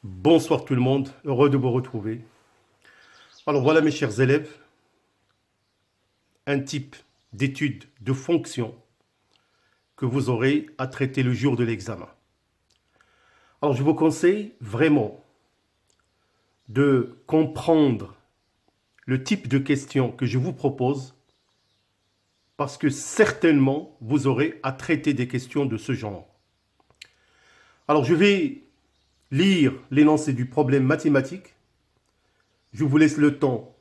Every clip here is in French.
Bonsoir tout le monde, heureux de vous retrouver. Alors voilà mes chers élèves, un type d'étude de fonction que vous aurez à traiter le jour de l'examen. Alors je vous conseille vraiment de comprendre le type de questions que je vous propose parce que certainement vous aurez à traiter des questions de ce genre. Alors je vais lire l'énoncé du problème mathématique. Je vous laisse le temps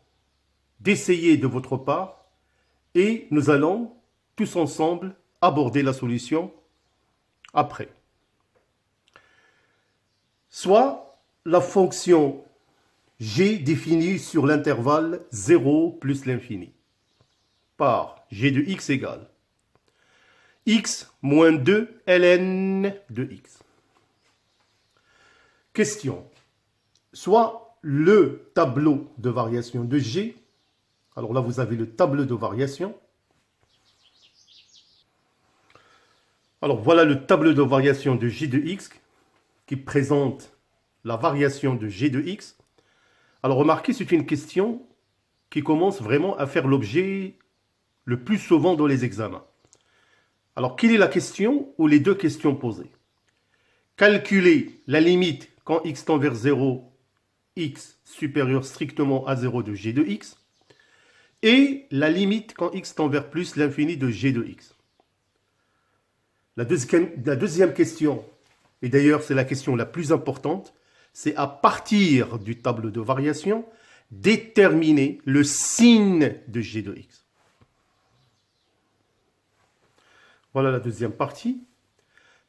d'essayer de votre part et nous allons tous ensemble aborder la solution après. Soit la fonction g définie sur l'intervalle 0 plus l'infini par g de x égale x moins 2 ln de x. Question. Soit le tableau de variation de g. Alors là, vous avez le tableau de variation. Alors voilà le tableau de variation de g de x qui présente la variation de g de x. Alors remarquez, c'est une question qui commence vraiment à faire l'objet le plus souvent dans les examens. Alors quelle est la question ou les deux questions posées? Calculer la limite quand x tend vers 0, x supérieur strictement à 0 de g de x, et la limite quand x tend vers plus l'infini de g de x. La deuxième question, et d'ailleurs c'est la question la plus importante, c'est à partir du tableau de variation, déterminer le signe de g de x. Voilà la deuxième partie.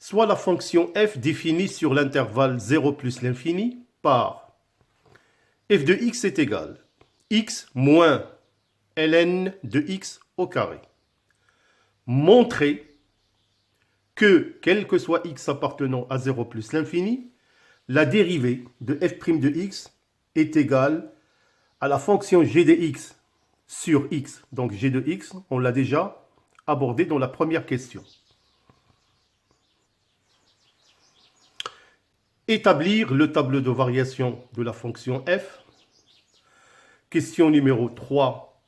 Soit la fonction f définie sur l'intervalle 0 plus l'infini par f de x est égal x moins ln de x au carré. Montrer que, quel que soit x appartenant à 0 plus l'infini, la dérivée de f' de x est égale à la fonction g de x sur x. Donc g de x, on l'a déjà abordé dans la première question. Établir le tableau de variation de la fonction f. Question numéro 3.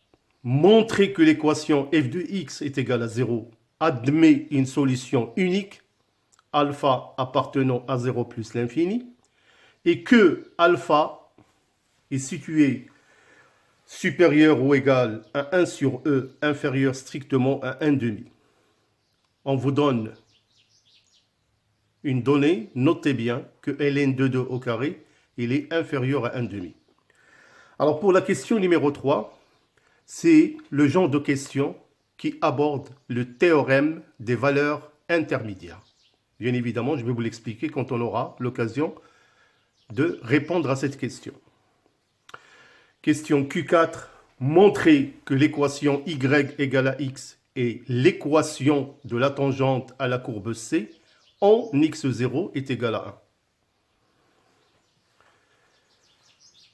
Montrer que l'équation f de x est égale à 0 admet une solution unique, alpha appartenant à 0 plus l'infini, et que alpha est situé supérieur ou égal à 1 sur e, inférieur strictement à 1 demi. On vous donne une donnée, notez bien que ln de 2 au carré, il est inférieur à 1 demi. Alors pour la question numéro 3, c'est le genre de question qui aborde le théorème des valeurs intermédiaires. Bien évidemment, je vais vous l'expliquer quand on aura l'occasion de répondre à cette question. Question Q4. Montrer que l'équation y égale à x est l'équation de la tangente à la courbe C en x0 est égal à 1.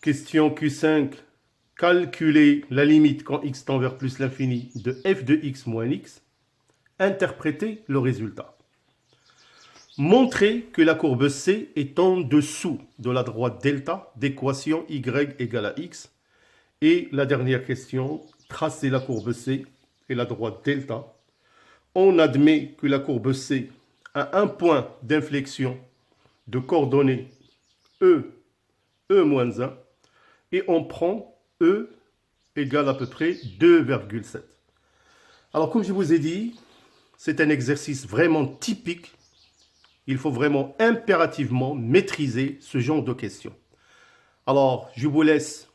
Question Q5. Calculer la limite quand x tend vers plus l'infini de f de x moins x. Interpréter le résultat. Montrer que la courbe C est en dessous de la droite delta d'équation y égale à x. Et la dernière question, tracer la courbe C et la droite delta. On admet que la courbe C a un point d'inflexion de coordonnées E, E-1, et on prend E égale à peu près 2,7. Alors comme je vous ai dit, c'est un exercice vraiment typique. Il faut vraiment impérativement maîtriser ce genre de questions. Alors je vous laisse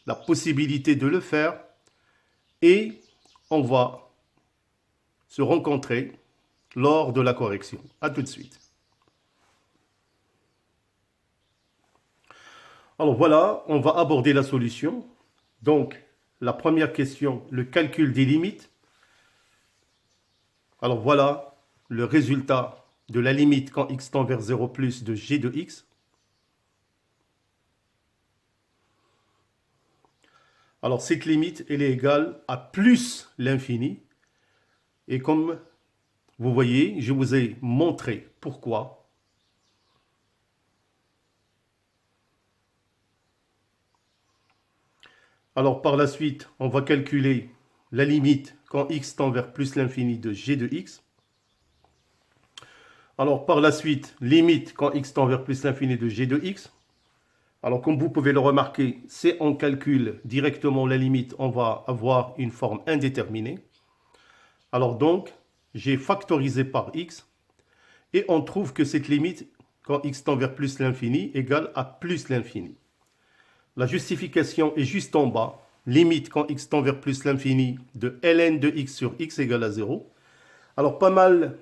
la possibilité de le faire et on va se rencontrer lors de la correction. A tout de suite. Alors voilà, on va aborder la solution. Donc, la première question, le calcul des limites. Alors voilà le résultat de la limite quand x tend vers 0 plus de g de x. Alors cette limite, elle est égale à plus l'infini. Et comme vous voyez, je vous ai montré pourquoi. Alors par la suite, on va calculer la limite quand x tend vers plus l'infini de g de x. Alors par la suite, limite quand x tend vers plus l'infini de g de x. Alors comme vous pouvez le remarquer, si on calcule directement la limite, on va avoir une forme indéterminée. Alors donc, j'ai factorisé par x et on trouve que cette limite quand x tend vers plus l'infini égale à plus l'infini. La justification est juste en bas. Limite quand x tend vers plus l'infini de ln de x sur x égale à 0. Alors pas mal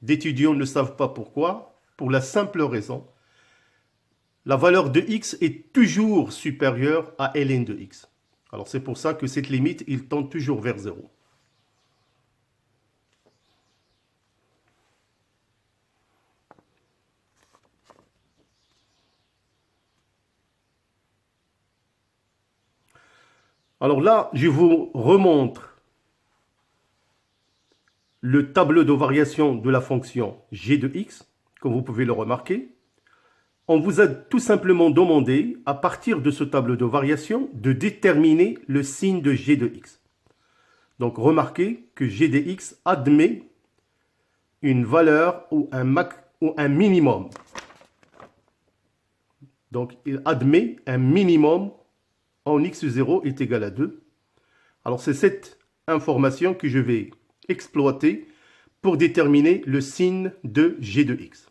d'étudiants ne savent pas pourquoi, pour la simple raison, la valeur de x est toujours supérieure à ln de x. Alors c'est pour ça que cette limite, il tend toujours vers 0. Alors là, je vous remontre le tableau de variation de la fonction g de x, comme vous pouvez le remarquer. On vous a tout simplement demandé, à partir de ce tableau de variation, de déterminer le signe de g de x. Donc remarquez que g de x admet une valeur ou un minimum. Donc il admet un minimum en x0 est égal à 2. Alors c'est cette information que je vais exploiter pour déterminer le signe de g de x.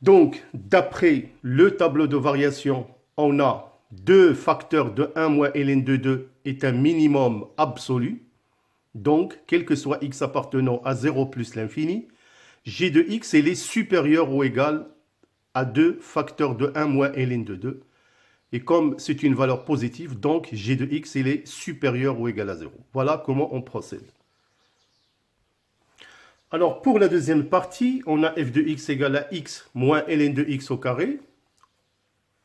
Donc, d'après le tableau de variation, on a 2 facteurs de 1 moins ln de 2 est un minimum absolu. Donc, quel que soit x appartenant à 0 plus l'infini, g de x est supérieur ou égal à 2 facteurs de 1 moins ln de 2. Et comme c'est une valeur positive, donc g de x est supérieur ou égal à 0. Voilà comment on procède. Alors pour la deuxième partie, on a f de x égale à x moins ln de x au carré.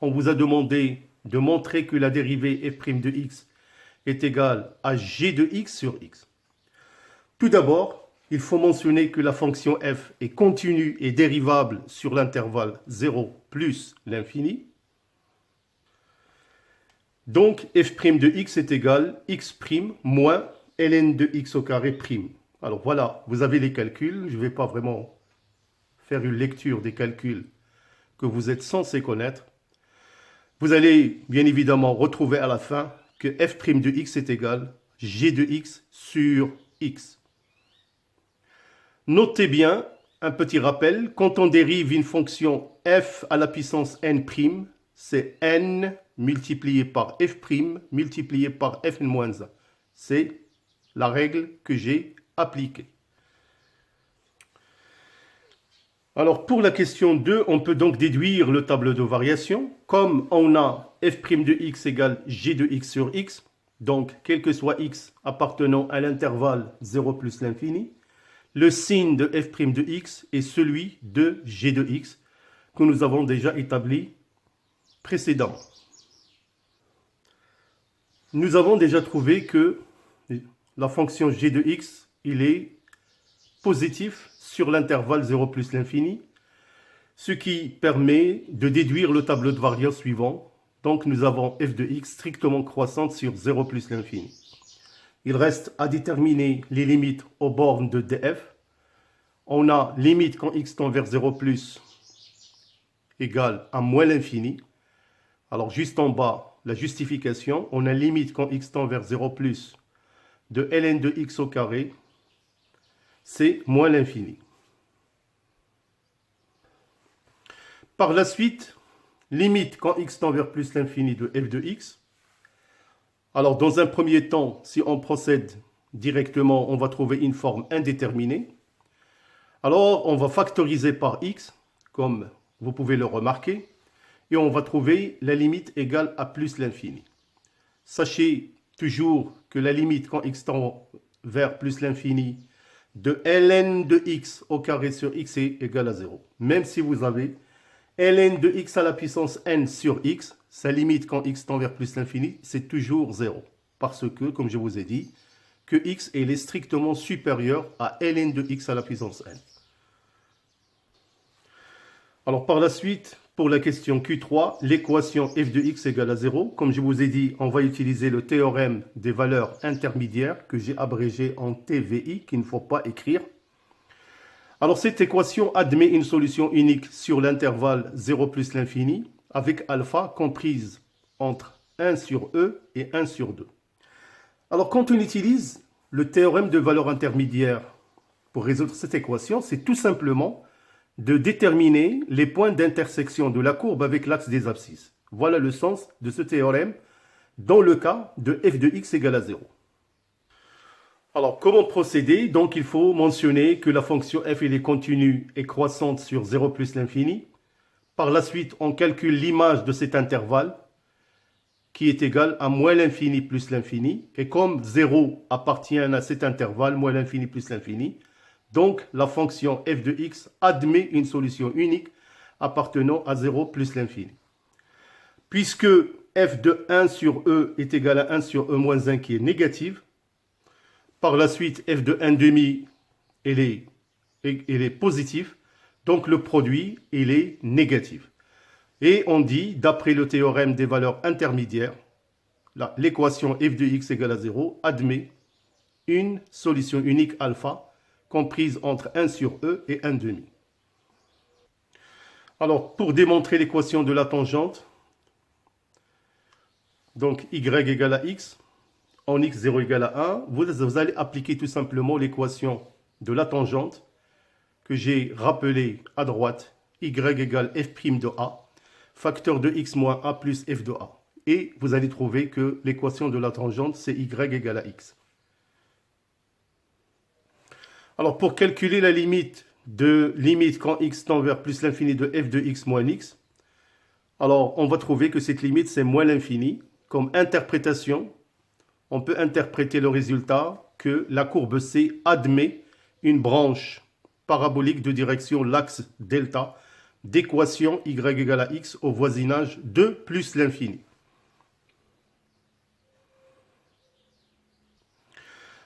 On vous a demandé de montrer que la dérivée f' de x est égale à g de x sur x. Tout d'abord, il faut mentionner que la fonction f est continue et dérivable sur l'intervalle 0 plus l'infini. Donc f' de x est égal à x' moins ln de x au carré prime. Alors voilà, vous avez les calculs. Je ne vais pas vraiment faire une lecture des calculs que vous êtes censés connaître. Vous allez bien évidemment retrouver à la fin que f' de x est égal à g de x sur x. Notez bien un petit rappel, quand on dérive une fonction f à la puissance n', c'est n multiplié par f' multiplié par fn-1. C'est la règle que j'ai appliquée. Alors pour la question 2, on peut donc déduire le tableau de variation. Comme on a f' de x égale g de x sur x, donc quel que soit x appartenant à l'intervalle 0 plus l'infini, le signe de f' de x est celui de g de x que nous avons déjà établi précédemment. Nous avons déjà trouvé que la fonction g de x, il est positif sur l'intervalle 0 plus l'infini, ce qui permet de déduire le tableau de variance suivant. Donc nous avons f de x strictement croissante sur 0 plus l'infini. Il reste à déterminer les limites aux bornes de df. On a limite quand x tend vers 0 plus égale à moins l'infini. Alors juste en bas, la justification, on a limite quand x tend vers 0 plus de ln de x au carré, c'est moins l'infini. Par la suite, limite quand x tend vers plus l'infini de f de x. Alors dans un premier temps, si on procède directement, on va trouver une forme indéterminée. Alors on va factoriser par x, comme vous pouvez le remarquer, et on va trouver la limite égale à plus l'infini. Sachez toujours que la limite quand x tend vers plus l'infini de ln de x au carré sur x est égale à 0. Même si vous avez ln de x à la puissance n sur x, sa limite quand x tend vers plus l'infini, c'est toujours 0. Parce que, comme je vous ai dit, que x est strictement supérieur à ln de x à la puissance n. Alors par la suite, Pour la question Q3, l'équation f de x égale à 0. Comme je vous ai dit, on va utiliser le théorème des valeurs intermédiaires que j'ai abrégé en TVI, qu'il ne faut pas écrire. Alors cette équation admet une solution unique sur l'intervalle 0 plus l'infini, avec alpha comprise entre 1 sur e et 1 sur 2. Alors quand on utilise le théorème de valeur intermédiaire pour résoudre cette équation, c'est tout simplement de déterminer les points d'intersection de la courbe avec l'axe des abscisses. Voilà le sens de ce théorème dans le cas de f de x égale à 0. Alors, comment procéder? Donc, il faut mentionner que la fonction f est continue et croissante sur 0 plus l'infini. Par la suite, on calcule l'image de cet intervalle qui est égal à moins l'infini plus l'infini. Et comme 0 appartient à cet intervalle, moins l'infini plus l'infini, donc la fonction f de x admet une solution unique appartenant à 0 plus l'infini. Puisque f de 1 sur e est égal à 1 sur e moins 1 qui est négative, par la suite f de 1 demi il est positif, donc le produit il est négatif. Et on dit, d'après le théorème des valeurs intermédiaires, l'équation f de x égale à 0 admet une solution unique alpha comprise entre 1 sur e et 1 demi. Alors, pour démontrer l'équation de la tangente, donc y égale à x, en x0 égale à 1, vous allez appliquer tout simplement l'équation de la tangente que j'ai rappelée à droite, y égale f' de a, facteur de x moins a plus f de a. Et vous allez trouver que l'équation de la tangente, c'est y égale à x. Alors, pour calculer la limite quand x tend vers plus l'infini de f de x moins x, alors on va trouver que cette limite, c'est moins l'infini. Comme interprétation, on peut interpréter le résultat que la courbe C admet une branche parabolique de direction l'axe delta d'équation y égale à x au voisinage de plus l'infini.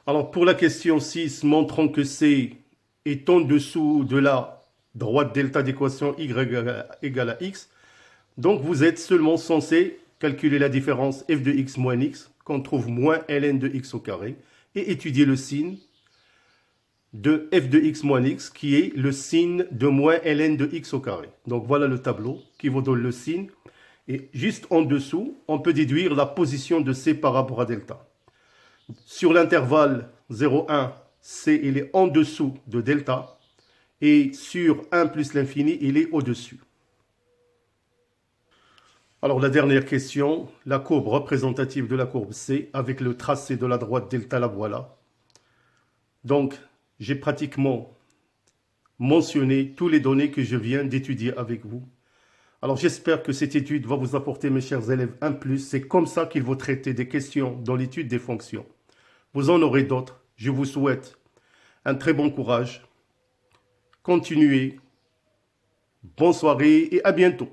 Alors pour la question 6, montrons que C est en dessous de la droite delta d'équation y égale à x. Donc vous êtes seulement censé calculer la différence f de x moins x, qu'on trouve moins ln de x au carré, et étudier le signe de f de x moins x, qui est le signe de moins ln de x au carré. Donc voilà le tableau qui vous donne le signe. Et juste en dessous, on peut déduire la position de C par rapport à delta. Sur l'intervalle 0,1, C il est en dessous de delta, et sur 1 plus l'infini, il est au-dessus. Alors la dernière question, la courbe représentative de la courbe C avec le tracé de la droite delta, la voilà. Donc j'ai pratiquement mentionné toutes les données que je viens d'étudier avec vous. Alors j'espère que cette étude va vous apporter, mes chers élèves, un plus. C'est comme ça qu'il faut traiter des questions dans l'étude des fonctions. Vous en aurez d'autres. Je vous souhaite un très bon courage. Continuez. Bonne soirée et à bientôt.